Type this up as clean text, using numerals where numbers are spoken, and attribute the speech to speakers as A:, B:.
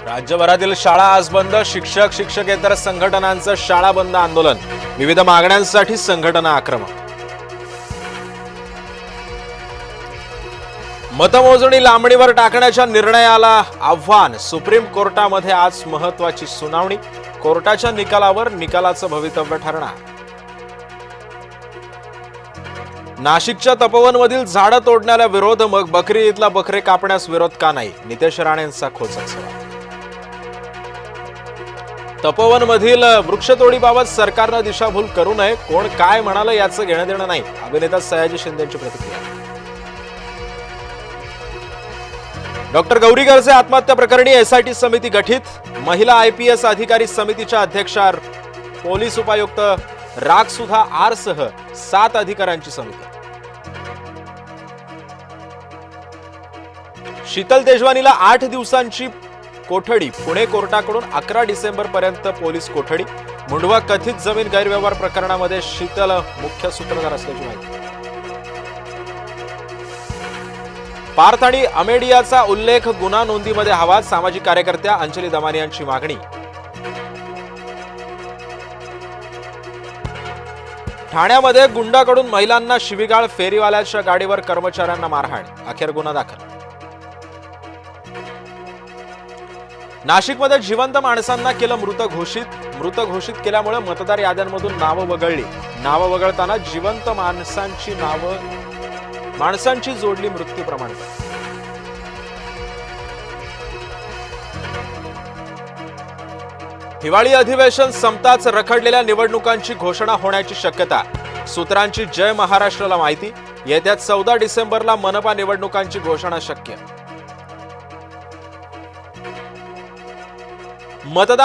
A: राज्यभरातील शाळा आज बंद. शिक्षक शिक्षकेतर संघटनांचं शाळा बंद आंदोलन. विविध मागण्यांसाठी संघटना आक्रमक. मतमोजणी लांबणीवर टाकण्याच्या निर्णयाला आव्हान. सुप्रीम कोर्टामध्ये आज महत्त्वाची सुनावणी. कोर्टाच्या निकालाचं भवितव्य ठरणार. नाशिकच्या तपोवनमधील झाडं तोडण्याला विरोध. मग बकरी ईदला बकरे कापण्यास विरोध का नाही? नितेश राणेंचा खोचक सवाल. तपोवनमधील वृक्षतोडीबाबत सरकारनं दिशाभूल करू नये. कोण काय म्हणालं याचं घेणं देणं नाही. अभिनेता सयाजी शिंदेंची प्रतिक्रिया. डॉक्टर गौरी गर्जे आत्महत्या प्रकरणी एसआयटी समिती गठीत. महिला आयपीएस अधिकारी समितीच्या अध्यक्षा पोलीस उपायुक्त रागसुधा आर सह 7 अधिकाऱ्यांची समिती. शीतल तेजवानीला 8 दिवसांची कोठडी. पुणे कोर्टाकडून 11 डिसेंबर पर्यंत पोलीस कोठडी. मुंढवा कथित जमीन गैरव्यवहार प्रकरणामध्ये शीतल मुख्य सूत्रधार असल्याची माहिती. पार्थ आणि अमेडियाचा उल्लेख गुन्हा नोंदीमध्ये हवा. सामाजिक कार्यकर्त्या अंजली दमानी यांची मागणी. ठाण्यामध्ये गुंडाकडून महिलांना शिवीगाळ. फेरीवाल्याच्या गाडीवर कर्मचाऱ्यांना मारहाण. अखेर गुन्हा दाखल. नाशिकमध्ये जिवंत माणसांना केलं मृत घोषित. मृत घोषित केल्यामुळे मतदार याद्यांमधून नावं वगळली. नावं वगळताना जिवंत माणसांची जोडली मृत्यू प्रमाणपत्र. हिवाळी अधिवेशन संपताच रखडलेल्या निवडणुकांची घोषणा होण्याची शक्यता. सूत्रांची जय महाराष्ट्राला माहिती. येत्या 14 डिसेंबरला मनपा निवडणुकांची घोषणा शक्य. मतदान